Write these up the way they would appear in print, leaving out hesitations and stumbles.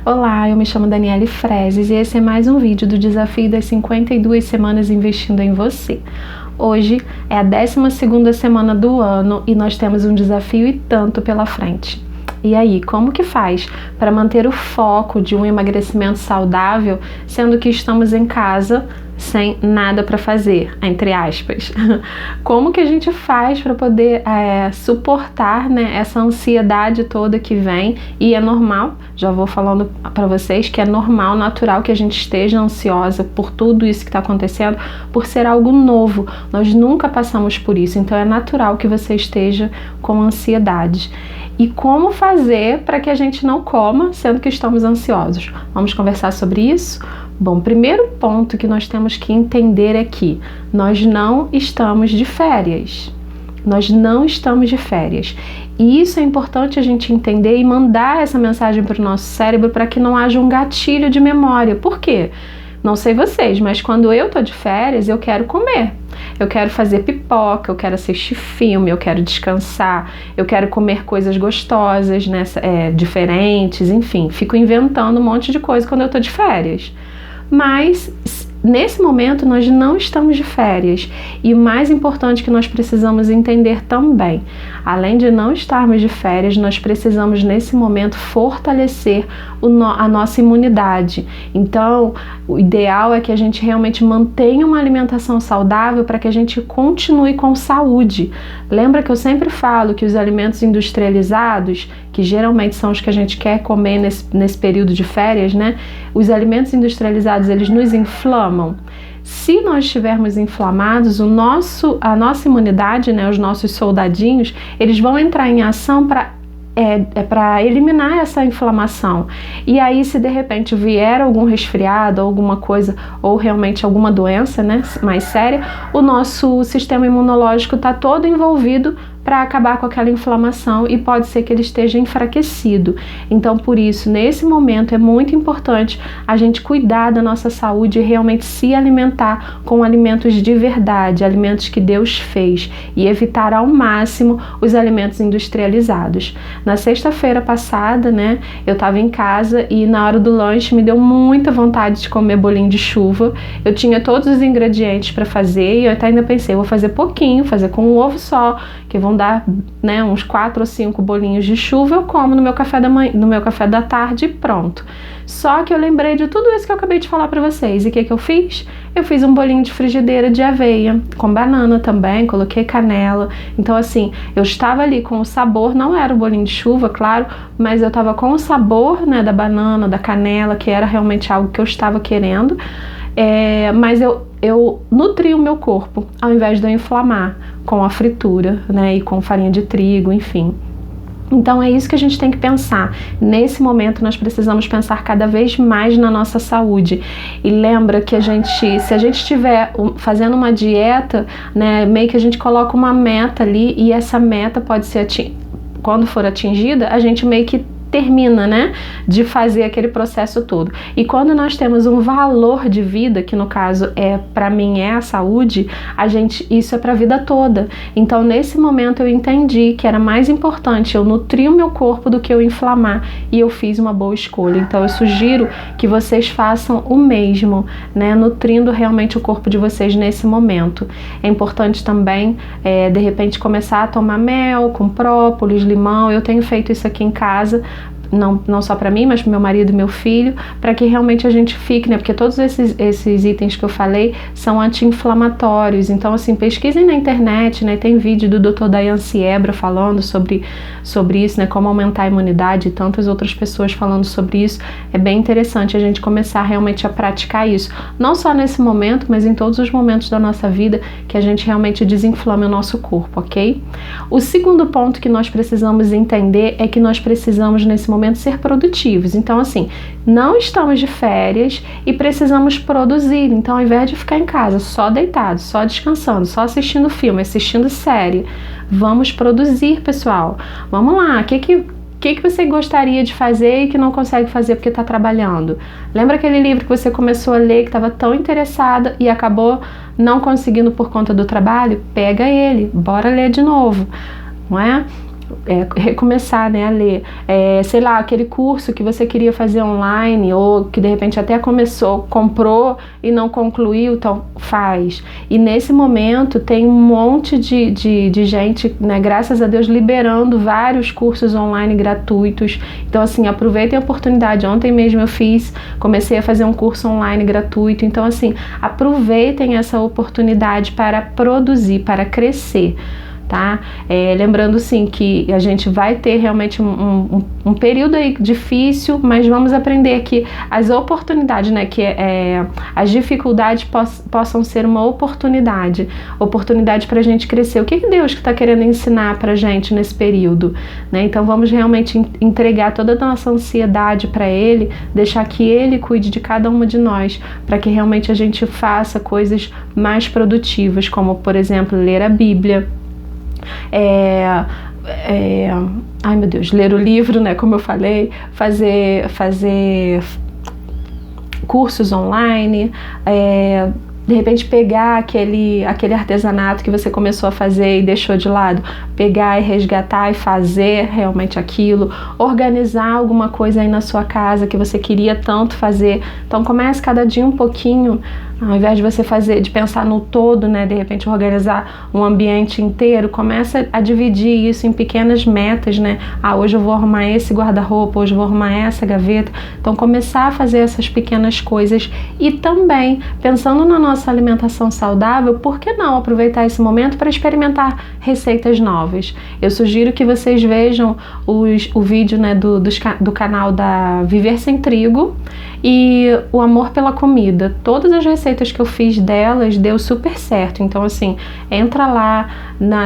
Olá, eu me chamo Daniele Frezes e esse é mais um vídeo do desafio das 52 semanas investindo em você. Hoje é a 12ª semana do ano e nós temos um desafio e tanto pela frente. E aí, como que faz para manter o foco de um emagrecimento saudável, sendo que estamos em casa sem nada para fazer, entre aspas? Como que a gente faz para poder suportar, né, essa ansiedade toda que vem? E é normal, já vou falando para vocês que é normal, natural que a gente esteja ansiosa por tudo isso que está acontecendo, por ser algo novo. Nós nunca passamos por isso, então é natural que você esteja com ansiedade. E como fazer para que a gente não coma, sendo que estamos ansiosos? Vamos conversar sobre isso? Bom, primeiro ponto que nós temos que entender é que nós não estamos de férias. Nós não estamos de férias. E isso é importante a gente entender e mandar essa mensagem para o nosso cérebro para que não haja um gatilho de memória. Por quê? Não sei vocês, mas quando eu tô de férias, eu quero comer. Eu quero fazer pipoca, eu quero assistir filme, eu quero descansar, eu quero comer coisas gostosas, né, diferentes, enfim. Fico inventando um monte de coisa quando eu tô de férias. Mas nesse momento nós não estamos de férias e o mais importante que nós precisamos entender também, além de não estarmos de férias, nós precisamos nesse momento fortalecer a nossa imunidade. Então, o ideal é que a gente realmente mantenha uma alimentação saudável para que a gente continue com saúde. Lembra que eu sempre falo que os alimentos industrializados, que geralmente são os que a gente quer comer nesse período de férias, né? Os alimentos industrializados, eles nos inflamam. Se nós estivermos inflamados, a nossa imunidade, né, os nossos soldadinhos, eles vão entrar em ação para eliminar essa inflamação. E aí, se de repente vier algum resfriado, alguma coisa, ou realmente alguma doença, né, mais séria, o nosso sistema imunológico está todo envolvido para acabar com aquela inflamação e pode ser que ele esteja enfraquecido. Então, por isso, nesse momento é muito importante a gente cuidar da nossa saúde e realmente se alimentar com alimentos de verdade, alimentos que Deus fez, e evitar ao máximo os alimentos industrializados. Na sexta-feira passada, né, eu estava em casa e na hora do lanche me deu muita vontade de comer bolinho de chuva. Eu tinha todos os ingredientes para fazer e eu até ainda pensei, vou fazer pouquinho, fazer com um ovo só, que vão dar, né, uns 4 ou 5 bolinhos de chuva, eu como no meu café da manhã, no meu café da tarde e pronto. Só que eu lembrei de tudo isso que eu acabei de falar para vocês. E o que eu fiz? Eu fiz um bolinho de frigideira de aveia, com banana também, coloquei canela. Então assim, eu estava ali com o sabor, não era o bolinho de chuva, claro, mas eu estava com o sabor, né, da banana, da canela, que era realmente algo que eu estava querendo. Mas eu nutri o meu corpo, ao invés de eu inflamar com a fritura, né, e com farinha de trigo, enfim. Então é isso que a gente tem que pensar. Nesse momento nós precisamos pensar cada vez mais na nossa saúde. E lembra que se a gente estiver fazendo uma dieta, né, meio que a gente coloca uma meta ali e essa meta pode ser quando for atingida, a gente meio que termina, né, de fazer aquele processo todo. E quando nós temos um valor de vida, que no caso para mim é a saúde, isso é para a vida toda. Então nesse momento eu entendi que era mais importante eu nutrir o meu corpo do que eu inflamar, e eu fiz uma boa escolha. Então eu sugiro que vocês façam o mesmo, né, nutrindo realmente o corpo de vocês nesse momento. É importante também de repente começar a tomar mel com própolis, limão. Eu tenho feito isso aqui em casa, não só para mim, mas para meu marido e meu filho, para que realmente a gente fique, né? Porque todos esses itens que eu falei são anti-inflamatórios. Então, assim, pesquisem na internet, né? Tem vídeo do Dr. Dayan Siebra falando sobre isso, né? Como aumentar a imunidade, e tantas outras pessoas falando sobre isso. É bem interessante a gente começar realmente a praticar isso. Não só nesse momento, mas em todos os momentos da nossa vida, que a gente realmente desinflame o nosso corpo, ok? O segundo ponto que nós precisamos entender é que nós precisamos, nesse momento, ser produtivos. Então, assim, não estamos de férias e precisamos produzir. Então, ao invés de ficar em casa só deitado, só descansando, só assistindo filme, assistindo série, vamos produzir, pessoal. Vamos lá, o que você gostaria de fazer e que não consegue fazer porque está trabalhando? Lembra aquele livro que você começou a ler, que estava tão interessada e acabou não conseguindo por conta do trabalho? Pega ele, bora ler de novo, não é? recomeçar, né, a ler, sei lá, aquele curso que você queria fazer online, ou que de repente até comprou e não concluiu, então faz. E nesse momento tem um monte de gente, né, graças a Deus, liberando vários cursos online gratuitos. Então assim, aproveitem a oportunidade. Ontem mesmo comecei a fazer um curso online gratuito. Então assim, aproveitem essa oportunidade para produzir, para crescer. Tá? Lembrando sim que a gente vai ter realmente um período aí difícil, mas vamos aprender que as oportunidades, né, as dificuldades possam ser uma oportunidade para a gente crescer. O que Deus está querendo ensinar para a gente nesse período, né? Então vamos realmente entregar toda a nossa ansiedade para Ele, deixar que Ele cuide de cada uma de nós, para que realmente a gente faça coisas mais produtivas, como por exemplo ler a Bíblia, ai meu Deus, ler o livro, né, como eu falei, fazer cursos online, de repente pegar aquele artesanato que você começou a fazer e deixou de lado, pegar e resgatar e fazer realmente aquilo, organizar alguma coisa aí na sua casa que você queria tanto fazer. Então comece cada dia um pouquinho, ao invés de você pensar no todo, né, de repente organizar um ambiente inteiro, começa a dividir isso em pequenas metas, né? Hoje eu vou arrumar esse guarda-roupa, hoje eu vou arrumar essa gaveta. Então começar a fazer essas pequenas coisas e também, pensando na nossa alimentação saudável, por que não aproveitar esse momento para experimentar receitas novas? Eu sugiro que vocês vejam o vídeo, né, do canal da Viver Sem Trigo e o Amor pela Comida. Todas as receitas que eu fiz delas deu super certo. Então assim, entra lá,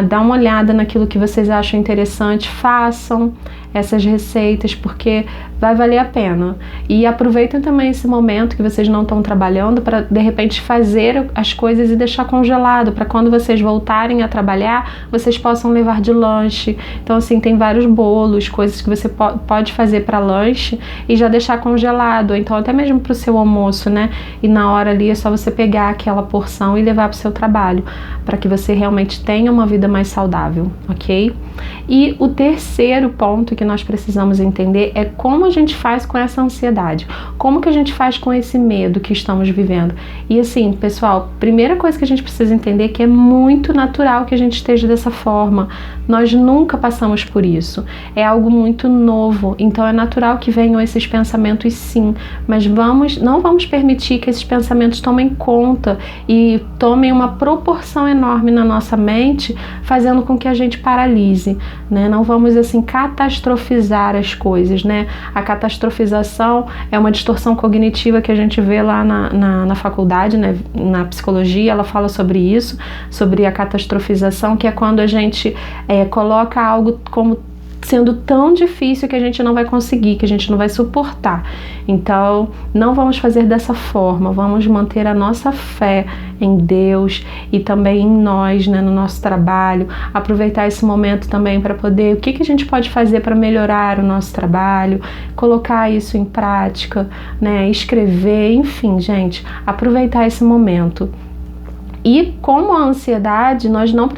dá uma olhada naquilo que vocês acham interessante, façam essas receitas, porque vai valer a pena. E aproveitem também esse momento que vocês não estão trabalhando para de repente fazer as coisas e deixar congelado, para quando vocês voltarem a trabalhar, vocês possam levar de lanche. Então assim, tem vários bolos, coisas que você pode fazer para lanche e já deixar congelado, ou então até mesmo para o seu almoço, né? E na hora ali é só você pegar aquela porção e levar para o seu trabalho, para que você realmente tenha uma vida mais saudável, ok? E o terceiro ponto que nós precisamos entender é como a gente faz com essa ansiedade, como que a gente faz com esse medo que estamos vivendo. E assim, pessoal, primeira coisa que a gente precisa entender é que é muito natural que a gente esteja dessa forma. Nós nunca passamos por isso, é algo muito novo, então é natural que venham esses pensamentos sim, mas não vamos permitir que esses pensamentos tomem conta e tomem uma proporção enorme na nossa mente, fazendo com que a gente paralise, né? Não vamos assim catastrofizar as coisas, né? A catastrofização é uma distorção cognitiva que a gente vê lá na faculdade, né? Na psicologia, ela fala sobre isso, sobre a catastrofização, que é quando a gente coloca algo como sendo tão difícil que a gente não vai conseguir, que a gente não vai suportar. Então, não vamos fazer dessa forma, vamos manter a nossa fé em Deus e também em nós, né, no nosso trabalho, aproveitar esse momento também para poder, o que a gente pode fazer para melhorar o nosso trabalho, colocar isso em prática, né, escrever, enfim, gente, aproveitar esse momento. E como a ansiedade, nós não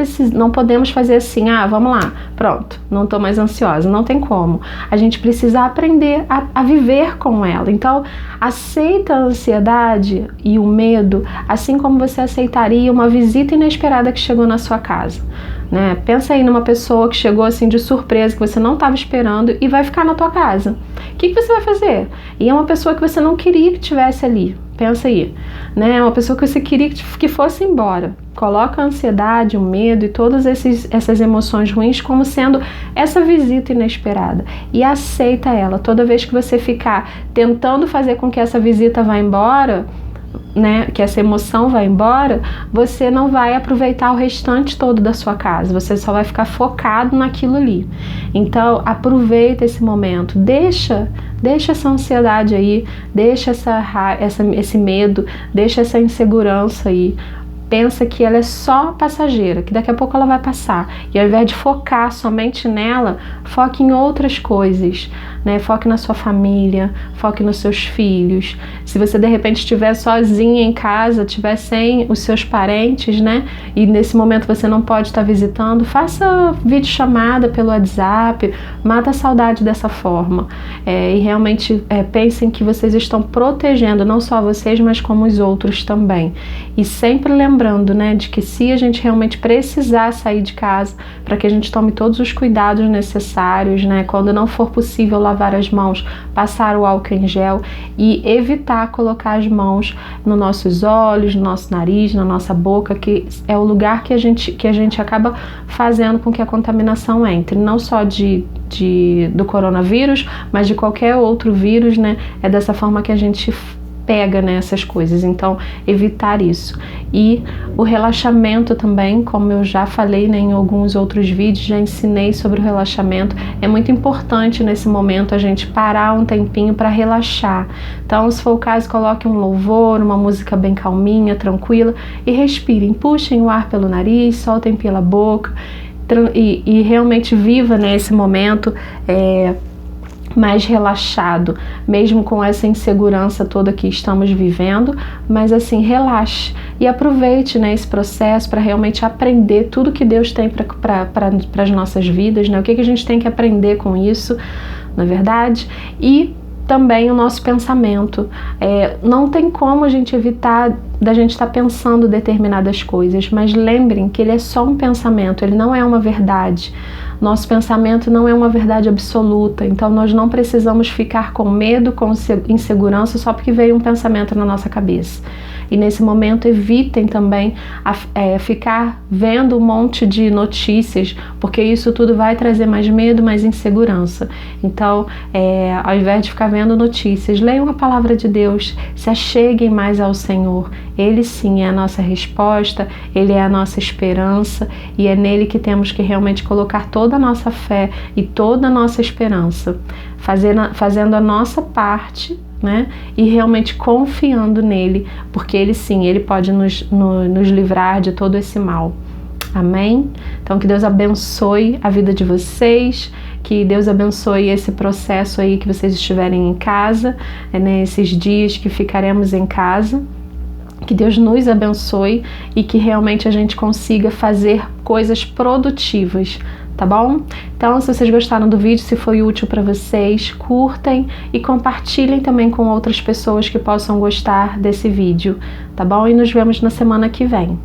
podemos fazer assim, vamos lá, pronto, não estou mais ansiosa, não tem como. A gente precisa aprender a viver com ela. Então, aceita a ansiedade e o medo, assim como você aceitaria uma visita inesperada que chegou na sua casa, né? Pensa aí numa pessoa que chegou assim de surpresa, que você não estava esperando e vai ficar na tua casa. O que você vai fazer? E é uma pessoa que você não queria que estivesse ali. Pensa aí, né? Uma pessoa que você queria que fosse embora. Coloca a ansiedade, o medo e todas essas emoções ruins como sendo essa visita inesperada. E aceita ela. Toda vez que você ficar tentando fazer com que essa visita vá embora, né, que essa emoção vai embora, você não vai aproveitar o restante todo da sua casa, você só vai ficar focado naquilo ali. Então aproveita esse momento, deixa essa ansiedade aí, deixa esse medo, deixa essa insegurança aí. Pensa que ela é só passageira, que daqui a pouco ela vai passar. E ao invés de focar somente nela, foque em outras coisas, né? Foque na sua família, foque nos seus filhos. Se você de repente estiver sozinha em casa, estiver sem os seus parentes, né? E nesse momento você não pode estar visitando, faça videochamada pelo WhatsApp, mata a saudade dessa forma. E realmente pensem que vocês estão protegendo não só vocês, mas como os outros também. E sempre lembrando, né, de que se a gente realmente precisar sair de casa, para que a gente tome todos os cuidados necessários, né, quando não for possível lavar as mãos, passar o álcool em gel e evitar colocar as mãos nos nossos olhos, no nosso nariz, na nossa boca, que é o lugar que a gente acaba fazendo com que a contaminação entre, não só do coronavírus, mas de qualquer outro vírus, né? É dessa forma que a gente pega, né, essas coisas. Então, evitar isso. E o relaxamento também, como eu já falei, né, em alguns outros vídeos, já ensinei sobre o relaxamento. É muito importante nesse momento a gente parar um tempinho para relaxar. Então, se for o caso, coloque um louvor, uma música bem calminha, tranquila, e respirem. Puxem o ar pelo nariz, soltem pela boca e realmente viva, né, esse momento mais relaxado, mesmo com essa insegurança toda que estamos vivendo, mas assim, relaxe e aproveite, né, esse processo para realmente aprender tudo que Deus tem para as nossas vidas, né, o que a gente tem que aprender com isso, na verdade, e também o nosso pensamento. Não tem como a gente evitar da gente estar pensando determinadas coisas, mas lembrem que ele é só um pensamento, ele não é uma verdade. Nosso pensamento não é uma verdade absoluta, então nós não precisamos ficar com medo, com insegurança só porque veio um pensamento na nossa cabeça. E nesse momento evitem também ficar vendo um monte de notícias, porque isso tudo vai trazer mais medo, mais insegurança. Então, ao invés de ficar vendo notícias, leiam a palavra de Deus, se acheguem mais ao Senhor. Ele sim é a nossa resposta, Ele é a nossa esperança e é nele que temos que realmente colocar toda a nossa fé e toda a nossa esperança, fazendo a nossa parte, né? E realmente confiando nele, porque ele sim, ele pode nos livrar de todo esse mal. Amém? Então que Deus abençoe a vida de vocês, que Deus abençoe esse processo aí que vocês estiverem em casa, né? Esses dias que ficaremos em casa. Que Deus nos abençoe e que realmente a gente consiga fazer coisas produtivas, tá bom? Então, se vocês gostaram do vídeo, se foi útil para vocês, curtem e compartilhem também com outras pessoas que possam gostar desse vídeo, tá bom? E nos vemos na semana que vem.